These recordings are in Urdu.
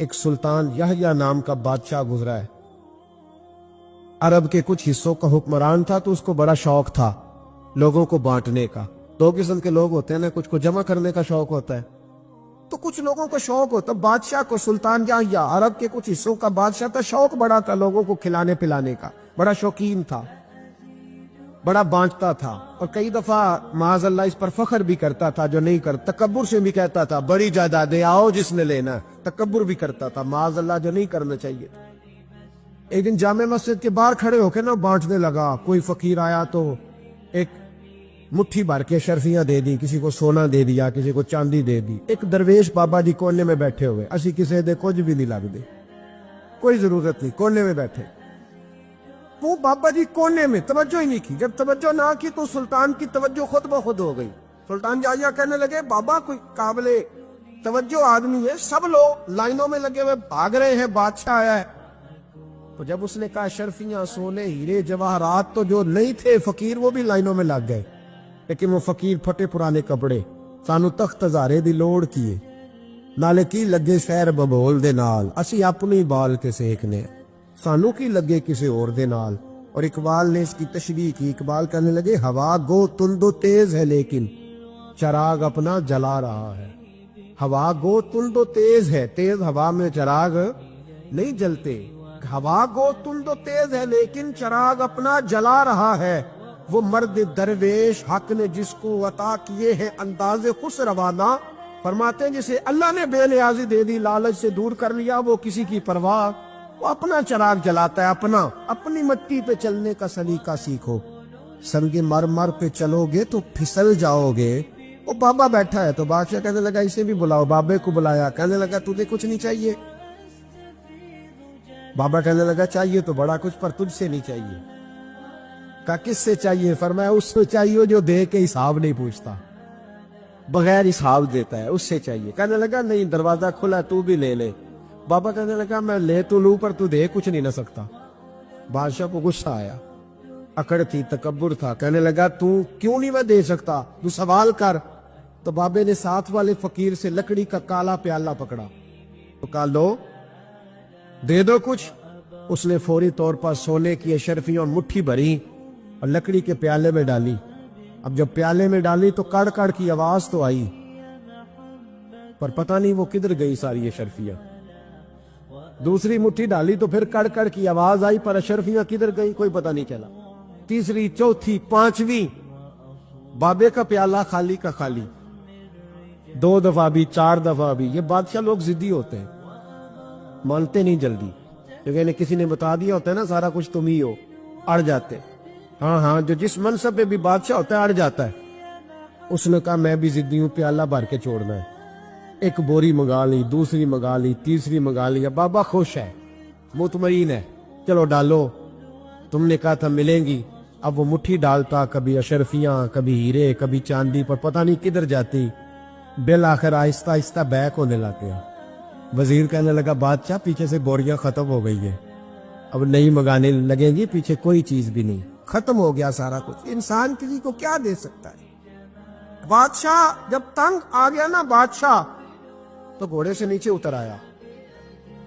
ایک سلطان یحییٰ نام کا بادشاہ گزرا ہے۔ عرب کے کچھ حصوں کا حکمران تھا، تو اس کو بڑا شوق تھا لوگوں کو بانٹنے کا۔ دو قسم کے لوگ ہوتے ہیں نا، کچھ کو جمع کرنے کا شوق ہوتا ہے، تو کچھ لوگوں کو شوق ہوتا۔ بادشاہ کو، سلطان یحییٰ عرب کے کچھ حصوں کا بادشاہ تھا، شوق بڑا تھا لوگوں کو کھلانے پلانے کا، بڑا شوقین تھا، بڑا بانٹتا تھا، اور کئی دفعہ معاذ اللہ اس پر فخر بھی کرتا تھا جو نہیں کرتا، تکبر سے بھی کہتا تھا بڑی جائیدادیں آؤ جس نے لینا، تکبر بھی کرتا تھا معاذ اللہ، جو نہیں کرنا چاہیے۔ ایک دن جامع مسجد کے باہر کھڑے ہو کے نا بانٹنے لگا، کوئی فقیر آیا تو ایک مٹھی بھر کے شرفیاں دے دی، کسی کو سونا دے دیا، کسی کو چاندی دے دی۔ ایک درویش بابا جی کونے میں بیٹھے ہوئے، اسی کسی دے کچھ بھی نہیں لگ دے، کوئی ضرورت نہیں، کونے میں بیٹھے۔ وہ بابا جی کونے میں توجہ ہی نہیں کی، جب توجہ نہ کی تو سلطان کی توجہ خود بخود ہو گئی۔ سلطان یحییٰ کہنے لگے بابا کوئی قابل توجہ آدمی ہے، سب لوگ لائنوں میں لگے ہوئے بھاگ رہے ہیں، بادشاہ آیا ہے۔ تو جب اس نے کہا شرفیاں، سونے، ہیرے، جواہرات تو جو نہیں تھے فقیر وہ بھی لائنوں میں لگ گئے، لیکن وہ فقیر پھٹے پرانے کپڑے، سانو تخت ہزارے دی لوڑ کیے، نالے کی لگے شہر ببول دے نال، اسی اپنی بال کے سیکنے، سانو کی لگے کسی اور دے نال۔ اور اقبال نے اس کی تشریح کی، اقبال کہنے لگے ہوا گو تند و تیز ہے لیکن چراغ اپنا جلا رہا ہے۔ ہوا گو تند و تیز ہے، تیز ہوا میں چراغ نہیں جلتے، ہوا گو تند و تیز ہے لیکن چراغ اپنا جلا رہا ہے۔ وہ مرد درویش حق نے جس کو عطا کیے ہیں انداز خوش روانہ، فرماتے ہیں جسے اللہ نے بے نیازی دے دی، لالچ سے دور کر لیا، وہ کسی کی پرواہ، وہ اپنا چراغ جلاتا ہے، اپنی مٹی پہ چلنے کا سلیقہ سیکھو، سنگ مرمر پہ چلو گے تو پھسل جاؤ گے۔ وہ بابا بیٹھا ہے تو بادشاہ کہنے لگا اسے بھی بلاؤ، بابے کو بلایا، کہنے لگا تجھے کچھ نہیں چاہیے؟ بابا کہنے لگا چاہیے تو بڑا کچھ، پر تجھ سے نہیں چاہیے۔ کہا کس سے چاہیے؟ فرمایا اس سے چاہیے جو دے کے حساب نہیں پوچھتا، بغیر حساب دیتا ہے، اس سے چاہیے۔ کہنے لگا نہیں، دروازہ کھلا، تو بھی لے لے۔ بابا کہنے لگا میں لے تو لوں پر تو دے کچھ نہیں نہ سکتا۔ بادشاہ کو غصہ آیا، اکڑ تھی، تکبر تھا، کہنے لگا تو کیوں نہیں میں دے سکتا، تو سوال کر۔ تو بابے نے ساتھ والے فقیر سے لکڑی کا کالا پیالہ پکڑا تو کہا لو دے دو کچھ۔ اس نے فوری طور پر سونے کی اشرفیاں اور مٹھی بھری اور لکڑی کے پیالے میں ڈالی۔ اب جب پیالے میں ڈالی تو کڑ کڑ کی آواز تو آئی، پر پتہ نہیں وہ کدھر گئی ساری اشرفیاں۔ دوسری مٹھی ڈالی تو پھر کڑ کڑ کی آواز آئی، پر اشرفیاں کدھر گئی کوئی پتہ نہیں چلا۔ تیسری، چوتھی، پانچویں، بابے کا پیالہ خالی کا خالی، 2 دفعہ بھی، 4 دفعہ بھی۔ یہ بادشاہ لوگ ضدی ہوتے ہیں، مانتے نہیں جلدی، کیونکہ کسی نے بتا دیا ہوتا ہے نا سارا کچھ تم ہی ہو، اڑ جاتے۔ ہاں جو جس منصب پہ بھی بادشاہ ہوتا ہے اڑ جاتا ہے۔ اس نے کہا میں بھی ضدی ہوں، پیالہ بھر کے چھوڑنا ہے۔ ایک بوری منگا لی، دوسری منگا لی، تیسری منگا لی۔ بابا خوش ہے، مطمئن ہے، چلو ڈالو، تم نے کہا تھا ملیں گی۔ اب وہ مٹھی ڈالتا، کبھی اشرفیاں، کبھی ہیرے، کبھی چاندی، پر پتہ نہیں کدھر جاتی۔ بالآخر آہستہ آہستہ بیک ہونے لگے۔ وزیر کہنے لگا بادشاہ پیچھے سے بوریاں ختم ہو گئی ہیں، اب نہیں منگانے لگیں گی، پیچھے کوئی چیز بھی نہیں، ختم ہو گیا سارا کچھ۔ انسان کسی کو کیا دے سکتا ہے؟ بادشاہ جب تنگ آ گیا نا بادشاہ، تو گھوڑے سے نیچے اتر آیا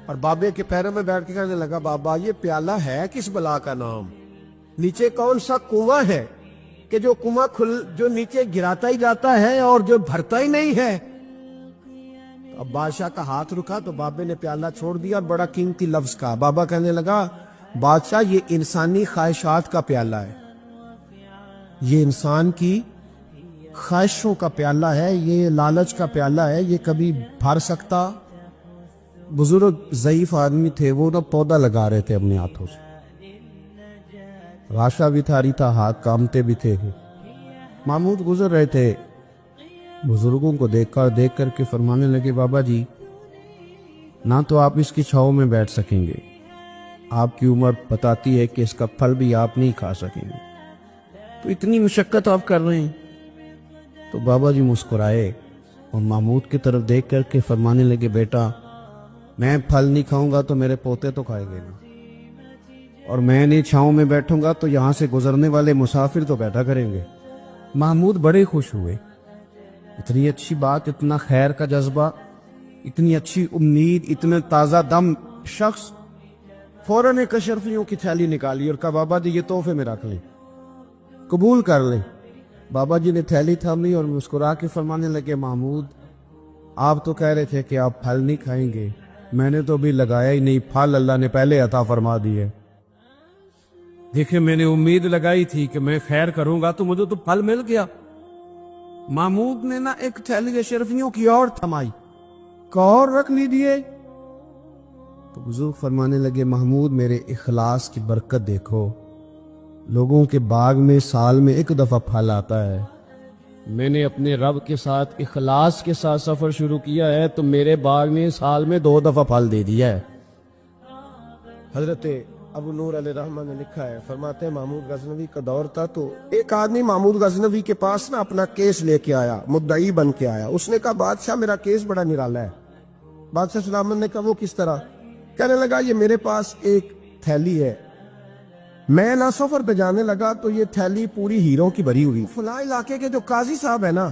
اور بابے کے پیروں میں بیٹھ کے کہنے لگا بابا یہ پیالہ ہے کس بلا کا نام؟ نیچے کون سا کنواں ہے کہ جو کنواں جو نیچے گراتا ہی جاتا ہے اور جو بھرتا ہی نہیں ہے؟ اب بادشاہ کا ہاتھ رکا تو بابے نے پیالہ چھوڑ دیا اور بڑا قیمتی لفظ کہا۔ بابا کہنے لگا بادشاہ یہ انسانی خواہشات کا پیالہ ہے، یہ انسان کی خواہشوں کا پیالہ ہے، یہ لالچ کا پیالہ ہے، یہ کبھی بھر سکتا؟ بزرگ ضعیف آدمی تھے، وہ نہ پودا لگا رہے تھے اپنے ہاتھوں سے، راشا بھی تھاری تھا، ہاتھ کامتے بھی تھے۔ محمود گزر رہے تھے، بزرگوں کو دیکھ کر کے فرمانے لگے بابا جی نہ تو آپ اس کی چھاؤں میں بیٹھ سکیں گے، آپ کی عمر بتاتی ہے کہ اس کا پھل بھی آپ نہیں کھا سکیں گے، تو اتنی مشقت آپ کر رہے ہیں۔ تو بابا جی مسکرائے اور محمود کی طرف دیکھ کر کے فرمانے لگے بیٹا میں پھل نہیں کھاؤں گا تو میرے پوتے تو کھائیں گے نا، اور میں نہیں چھاؤں میں بیٹھوں گا تو یہاں سے گزرنے والے مسافر تو بیٹھا کریں گے۔ محمود بڑے خوش ہوئے، اتنی اچھی بات، اتنا خیر کا جذبہ، اتنی اچھی امید، اتنے تازہ دم شخص فوراً ایک اشرفیوں کی تھیلی نکالی اور کہا بابا جی یہ تحفے میں رکھ لیں، قبول کر لیں۔ بابا جی نے تھیلی تھامی اور مسکرا کے فرمانے لگے محمود آپ تو کہہ رہے تھے کہ آپ پھل نہیں کھائیں گے، میں نے تو ابھی لگایا ہی نہیں، پھل اللہ نے پہلے عطا فرما دیے۔ دیکھیں میں نے امید لگائی تھی کہ میں خیر کروں گا تو مجھے تو پھل مل گیا۔ محمود نے نا ایک تھیلی اشرفیوں کی اور تھمائی، اور رکھ لیجیے۔ تو بزرگ فرمانے لگے محمود میرے اخلاص کی برکت دیکھو، لوگوں کے باغ میں سال میں ایک دفعہ پھل آتا ہے، میں نے اپنے رب کے ساتھ اخلاص کے ساتھ سفر شروع کیا ہے تو میرے باغ میں سال میں 2 دفعہ پھل دے دیا ہے۔ حضرت ابو نور علیہ رحمہ نے لکھا ہے، فرماتے ہیں محمود غزنوی کا دور تھا تو ایک آدمی محمود غزنوی کے پاس نا اپنا کیس لے کے آیا، مدعی بن کے آیا۔ اس نے کہا بادشاہ میرا کیس بڑا نرالا ہے۔ بادشاہ سلامت نے کہا وہ کس طرح؟ کہنے لگا یہ میرے پاس ایک تھیلی ہے، میں نہ سفر پہ جانے لگا تو یہ تھیلی پوری ہیروں کی بھری ہوئی، فلاں علاقے کے جو قاضی صاحب ہے نا،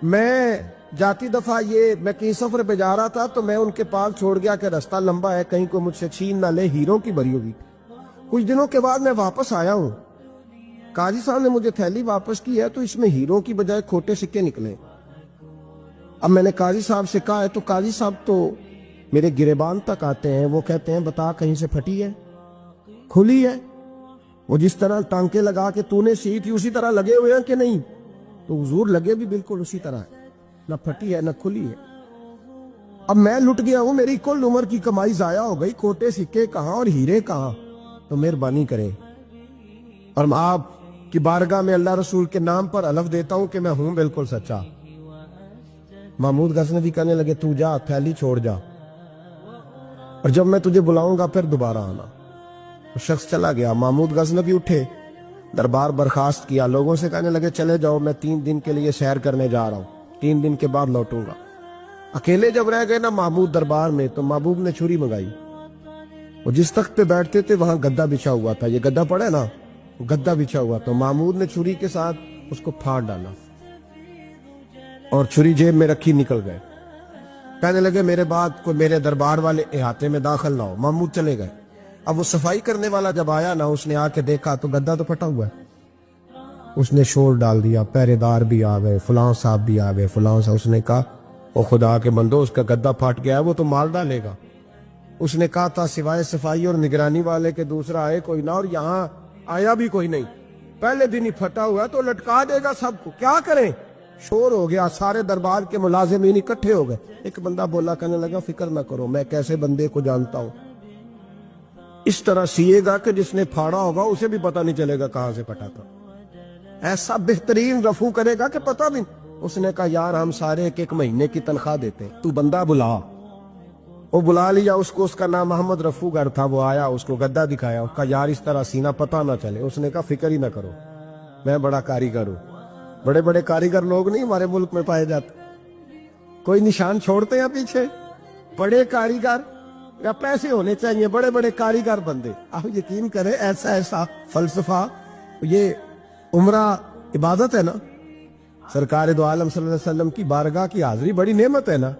میں جاتی دفعہ میں کہیں سفر پہ جا رہا تھا تو میں ان کے پاس چھوڑ گیا کہ رستہ لمبا ہے کہیں کوئی مجھ سے چھین نہ لے، ہیروں کی بھری ہوگی۔ کچھ دنوں کے بعد میں واپس آیا ہوں، قاضی صاحب نے مجھے تھیلی واپس کی ہے تو اس میں ہیروں کی بجائے کھوٹے سکے نکلے۔ اب میں نے قاضی صاحب سے کہا ہے تو قاضی صاحب تو میرے گریبان تک آتے ہیں، وہ کہتے ہیں بتا کہیں سے پھٹی ہے کھلی ہے؟ وہ جس طرح ٹانکے لگا کے تو نے سی تھی اسی طرح لگے ہوئے ہیں کہ نہیں؟ تو حضور لگے بھی بالکل اسی طرح ہے، نہ پھٹی ہے نہ کھلی ہے۔ اب میں لٹ گیا ہوں، میری کل عمر کی کمائی ضائع ہو گئی، کھوٹے سکے کہاں اور ہیرے کہاں؟ تو مہربانی کرے اور میں آپ کی بارگاہ میں اللہ رسول کے نام پر حلف دیتا ہوں کہ میں ہوں بالکل سچا۔ محمود غزنوی کہنے لگے تو جا، تھیلی چھوڑ جا، اور جب میں تجھے بلاؤں گا پھر دوبارہ آنا۔ وہ شخص چلا گیا۔ محمود غزنوی اٹھے، دربار برخاست کیا، لوگوں سے کہنے لگے چلے جاؤ میں 3 دن کے لیے سیر کرنے جا رہا ہوں، 3 دن کے بعد لوٹوں گا۔ اکیلے جب رہ گئے نا محمود دربار میں تو محبوب نے چھری منگائی، وہ جس تخت پہ بیٹھتے تھے وہاں گدا بچھا ہوا تھا، یہ گدا پڑا ہے نا، گدا بچھا ہوا، تو محمود نے چھری کے ساتھ اس کو پھاڑ ڈالا اور چھری جیب میں رکھی نکل گئے۔ کہنے لگے میرے بعد کوئی میرے دربار والے احاطے میں داخل نہ ہو۔ محمود چلے گئے۔ اب وہ صفائی کرنے والا جب آیا نا، اس نے آ کے دیکھا تو گدا تو پھٹا ہوا ہے۔ اس نے شور ڈال دیا، پہرے دار بھی آ گئے، فلاں صاحب بھی آ گئے، فلاں صاحب۔ اس نے کہا وہ خدا کے بندو اس کا گدا پھٹ گیا ہے، وہ تو مال ڈالے گا۔ اس نے کہا تھا سوائے صفائی اور نگرانی والے کے دوسرا آئے کوئی نہ، اور یہاں آیا بھی کوئی نہیں، پہلے دن ہی پھٹا ہوا ہے تو لٹکا دے گا سب کو، کیا کریں؟ شور ہو گیا، سارے دربار کے ملازمین اکٹھے ہو گئے۔ ایک بندہ بولا، کہنے لگا فکر نہ کرو، میں کیسے بندے کو جانتا ہوں، اس طرح سیے گا کہ جس نے پھاڑا ہوگا اسے بھی پتہ نہیں چلے گا کہاں سے پھٹا تھا، ایسا بہترین رفو کرے گا کہ پتہ بھی۔ اس نے کہا یار ہم سارے ایک مہینے کی تنخواہ دیتے ہیں، تو بندہ بلا۔ وہ بلا لیا اس کو، اس کا نام محمد رفو گر تھا۔ وہ آیا، اس کو گدا دکھایا، اس کا یار اس طرح سینہ پتہ نہ چلے۔ اس نے کہا فکر ہی نہ کرو، میں بڑا کاریگر ہوں۔ بڑے بڑے کاریگر لوگ نہیں ہمارے ملک میں پائے جاتے، کوئی نشان چھوڑتے ہیں پیچھے؟ بڑے کاریگر یا پیسے ہونے چاہیے، بڑے بڑے کاریگر بندے۔ آپ یقین کریں ایسا ایسا فلسفہ، یہ عمرہ عبادت ہے نا، سرکار دو عالم صلی اللہ علیہ وسلم کی بارگاہ کی حاضری بڑی نعمت ہے نا۔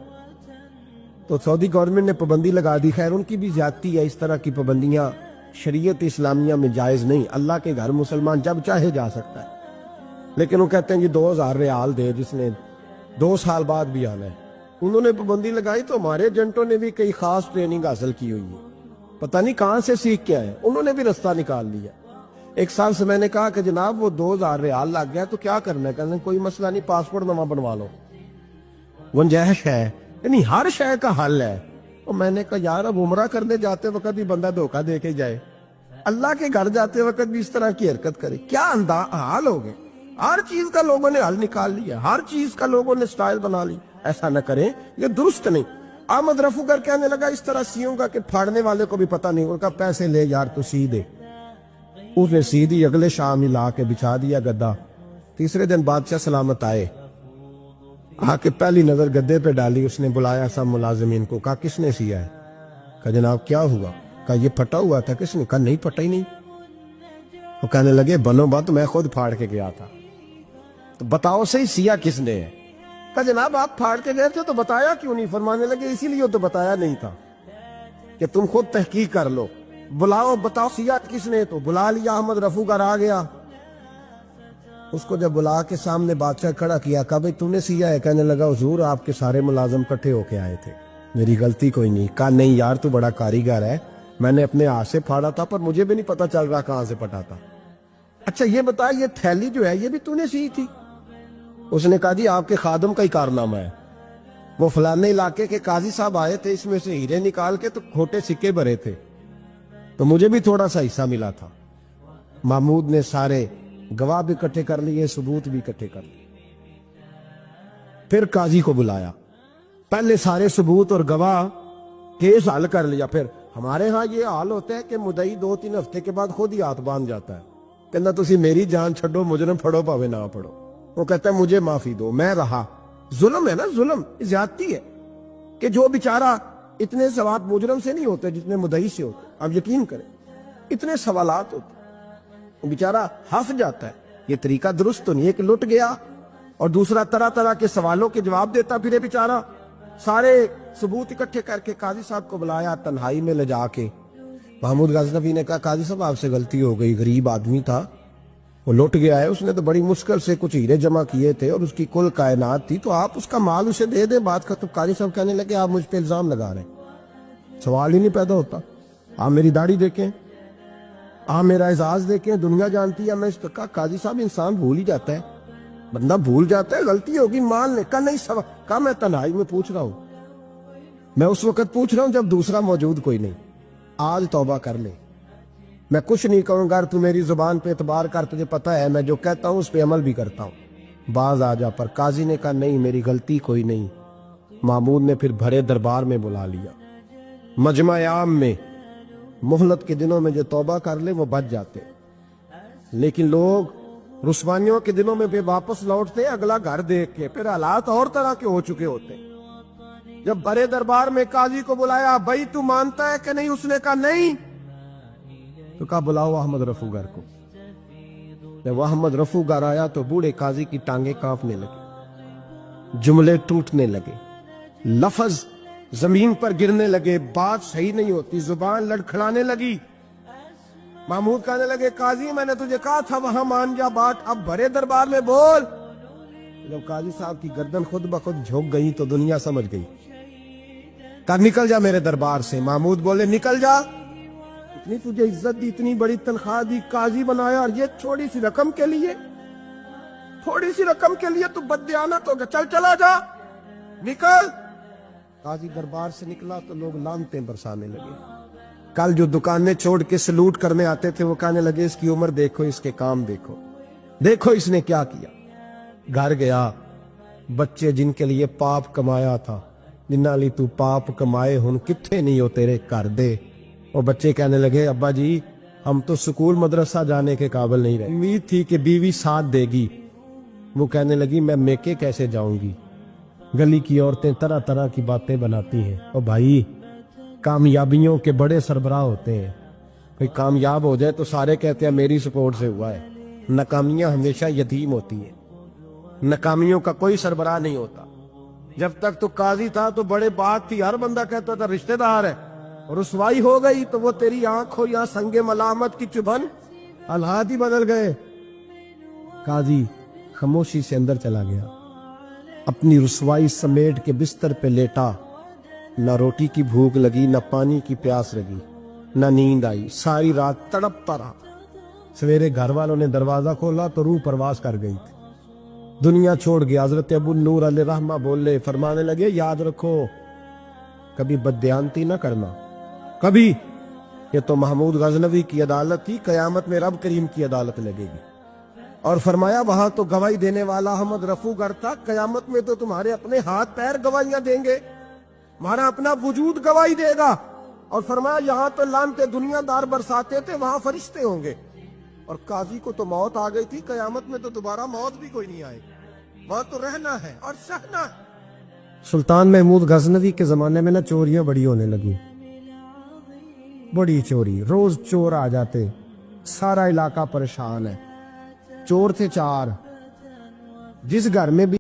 تو سعودی گورنمنٹ نے پابندی لگا دی، خیر ان کی بھی زیادتی ہے، اس طرح کی پابندیاں شریعت اسلامیہ میں جائز نہیں۔ اللہ کے گھر مسلمان جب چاہے جا سکتا ہے، لیکن وہ کہتے ہیں جی 2000 ریال دے جس نے 2 سال بعد بھی آنا ہے۔ انہوں نے پابندی لگائی تو ہمارے ایجنٹوں نے بھی کئی خاص ٹریننگ حاصل کی ہوئی ہے، پتہ نہیں کہاں سے سیکھ کے آئے، انہوں نے بھی رستہ نکال لیا۔ ایک سال سے میں نے کہا کہ جناب وہ 2000 ریال لگ گیا تو کیا کرنا ہے؟ کہنے کوئی مسئلہ نہیں، پاسپورٹ نواں بنوا لو، گنجائش ہے، یعنی ہر شے کا حل ہے۔ اور میں نے کہا یار اب عمرہ کرنے جاتے وقت بھی بندہ دھوکہ دے کے جائے، اللہ کے گھر جاتے وقت بھی اس طرح کی حرکت کرے، کیا حال ہو گئے؟ ہر چیز کا لوگوں نے حل نکال لیا، ہر چیز کا لوگوں نے سٹائل بنا لی۔ ایسا نہ کریں، یہ درست نہیں۔ احمد رفو گر کہنے لگا اس طرح سیوں گا کہ پھاڑنے والے کو بھی پتہ نہیں ہوگا، پیسے لے یار تو سی دے۔ اس نے سی دی، اگلے شام ہی لا کے بچھا دیا گدا۔ تیسرے دن بادشاہ سلامت آئے، آ کے پہلی نظر گدے پہ ڈالی، اس نے بلایا سب ملازمین کو، کہا کس نے سیا ہے؟ کہا جناب کیا ہوا؟ کہا یہ پھٹا ہوا تھا۔ کس نے؟ کہا نہیں پھٹا ہی نہیں۔ وہ کہنے لگے بنو بات میں خود پھاڑ کے گیا تھا، تو بتاؤ صحیح سیا کس نے ہے؟ کہا جناب آپ پھاڑ کے گئے تھے تو بتایا کیوں نہیں؟ فرمانے لگے اسی لیے تو بتایا نہیں تھا کہ تم خود تحقیق کر لو، بلاؤ بتاؤ سیاہ کس نے؟ تو بلا لیا، احمد رفو گر آ گیا۔ اس کو جب بلا کے سامنے بادشاہ کھڑا کیا، کہا بھئی تو نے سیاہ ہے؟ کہنے لگا حضور آپ کے سارے ملازم کٹھے ہو کے آئے تھے، میری غلطی کوئی نہیں۔ کہا نہیں یار تو بڑا کاریگر ہے، میں نے اپنے ہاتھ سے پھاڑا تھا پر مجھے بھی نہیں پتا چل رہا کہاں سے پھٹا تھا۔ اچھا یہ بتا یہ تھیلی جو ہے یہ بھی تو نے سی تھی؟ اس نے کہا جی آپ کے خادم کا ہی کارنامہ ہے، وہ فلانے علاقے کے قاضی صاحب آئے تھے، اس میں سے ہیرے نکال کے تو کھوٹے سکے بھرے تھے، تو مجھے بھی تھوڑا سا حصہ ملا تھا۔ محمود نے سارے گواہ بھی اکٹھے کر لیے، ثبوت بھی اکٹھے کر لیے۔ پھر قاضی کو بلایا، پہلے سارے ثبوت اور گواہ کیس حل کر لیا۔ پھر ہمارے ہاں یہ حال ہوتا ہے کہ مدعی 2-3 ہفتے کے بعد خود ہی ہاتھ باندھ جاتا ہے، کہنا تسی میری جان چھڈو، مجرم پھڑو پاوے نہ پڑھو۔ وہ کہتا ہے مجھے معافی دو، میں رہا۔ ظلم ہے نا، ظلم زیادتی ہے کہ جو بیچارہ اتنے سوال مجرم سے نہیں ہوتے جتنے مدعی سے ہوتے، آپ یقین کریں اتنے سوالات ہوتے، وہ بیچارہ ہنس جاتا ہے۔ یہ طریقہ درست تو نہیں ہے کہ لٹ گیا اور دوسرا طرح طرح کے سوالوں کے جواب دیتا پھرے بیچارہ۔ سارے ثبوت اکٹھے کر کے قاضی صاحب کو بلایا، تنہائی میں لے جا کے محمود غزنوی نے کہا قاضی صاحب آپ سے غلطی ہو گئی، غریب آدمی تھا، وہ لٹ گیا ہے، اس نے تو بڑی مشکل سے کچھ ہیرے جمع کیے تھے اور اس کی کل کائنات تھی، تو آپ اس کا مال اسے دے دیں، بات کا۔ تو قاضی صاحب کہنے لگے آپ مجھ پہ الزام لگا رہے ہیں، سوال ہی نہیں پیدا ہوتا، آپ میری داڑھی دیکھیں، آپ میرا اعزاز دیکھیں، دنیا جانتی ہے میں اس کا۔ قاضی صاحب انسان بھول ہی جاتا ہے، بندہ بھول جاتا ہے، غلطی ہوگی مان لے۔ کہا نہیں سوال، کہا میں تنہائی میں پوچھ رہا ہوں، میں اس وقت پوچھ رہا ہوں جب دوسرا موجود کوئی نہیں، آج توبہ کر لے، میں کچھ نہیں کہوں گا، تو میری زبان پہ اعتبار کر، تجھے پتا ہے میں جو کہتا ہوں اس پہ عمل بھی کرتا ہوں، باز آ جا۔ پر قاضی نے کہا نہیں میری غلطی کوئی نہیں۔ محمود نے پھر بھرے دربار میں بلا لیا، مجمع عام میں۔ مہلت کے دنوں میں جو توبہ کر لے وہ بچ جاتے، لیکن لوگ رسوائیوں کے دنوں میں بھی واپس لوٹتے اگلا گھر دیکھ کے، پھر حالات اور طرح کے ہو چکے ہوتے۔ جب بڑے دربار میں قاضی کو بلایا، بھائی تو مانتا ہے کہ نہیں؟ اس نے کہا نہیں۔ تو کہا بلاؤ احمد رفو گر کو۔ جب احمد رفو گر آیا تو بوڑھے قاضی کی ٹانگیں کانپنے لگی، جملے ٹوٹنے لگے، لفظ زمین پر گرنے لگے، بات صحیح نہیں ہوتی، زبان لڑکھڑانے لگی۔ محمود کہنے لگے قاضی میں نے تجھے کہا تھا وہاں مان جا بات، اب بڑے دربار میں بول۔ جب قاضی صاحب کی گردن خود بخود جھک گئی تو دنیا سمجھ گئی، کہا نکل جا میرے دربار سے۔ محمود بولے نکل جا، اتنی تجھے عزت دی، اتنی بڑی تنخواہ دی، قاضی بنایا، اور یہ تھوڑی سی رقم کے لیے، تھوڑی سی رقم کے لیے تو بددیانت ہو گیا، چل چلا جا، نکل۔ قاضی دربار سے نکلا تو لوگ لعنتیں برسانے لگے۔ کل جو دکانیں چھوڑ کے سلوٹ کرنے آتے تھے وہ کہنے لگے اس کی عمر دیکھو، اس کے کام دیکھو، دیکھو اس نے کیا کیا۔ گھر گیا، بچے جن کے لیے پاپ کمایا تھا، جنہاں لی تو پاپ کمائے ہن کتھے نہیں ہو تیرے کر دے۔ وہ بچے کہنے لگے ابا جی ہم تو سکول مدرسہ جانے کے قابل نہیں رہے، امید تھی کہ بیوی ساتھ دے گی۔ وہ کہنے لگی میں میکے کیسے جاؤں گی، گلی کی عورتیں طرح طرح کی باتیں بناتی ہیں۔ اور بھائی کامیابیوں کے بڑے سربراہ ہوتے ہیں، کوئی کامیاب ہو جائے تو سارے کہتے ہیں میری سپورٹ سے ہوا ہے، ناکامیاں ہمیشہ یتیم ہوتی ہیں، ناکامیوں کا کوئی سربراہ نہیں ہوتا۔ جب تک تو قاضی تھا تو بڑے بات تھی، ہر بندہ کہتا تھا رشتہ دار ہے، اور رسوائی ہو گئی تو وہ تیری آنکھ ہو یا سنگ ملامت کی چبھن، حالات ہی بدل گئے۔ قاضی خاموشی سے اندر چلا گیا، اپنی رسوائی سمیٹ کے بستر پہ لیٹا، نہ روٹی کی بھوک لگی، نہ پانی کی پیاس لگی، نہ نیند آئی، ساری رات تڑپتا رہا۔ سویرے گھر والوں نے دروازہ کھولا تو روح پرواز کر گئی تھی، دنیا چھوڑ گیا۔ حضرت ابو النور علیہ رحمہ بولے، فرمانے لگے یاد رکھو کبھی بددیانتی نہ کرنا، کبھی۔ یہ تو محمود غزنوی کی عدالت تھی، قیامت میں رب کریم کی عدالت لگے گی۔ اور فرمایا وہاں تو گواہی دینے والا احمد رفو گر تھا، قیامت میں تو تمہارے اپنے ہاتھ پیر گواہیاں دیں گے، تمہارا اپنا وجود گواہی دے گا۔ اور فرمایا یہاں تو لعنتیں دنیا دار برساتے تھے، وہاں فرشتے ہوں گے۔ اور قاضی کو تو موت آ گئی تھی، قیامت میں تو دوبارہ موت بھی کوئی نہیں آئے گی، وہاں تو رہنا ہے اور سہنا ہے۔ سلطان محمود غزنوی کے زمانے میں نا چوریاں بڑی ہونے لگی، بڑی چوری، روز چور آ جاتے، سارا علاقہ پریشان ہے۔ چور تھے 4، جس گھر میں بھی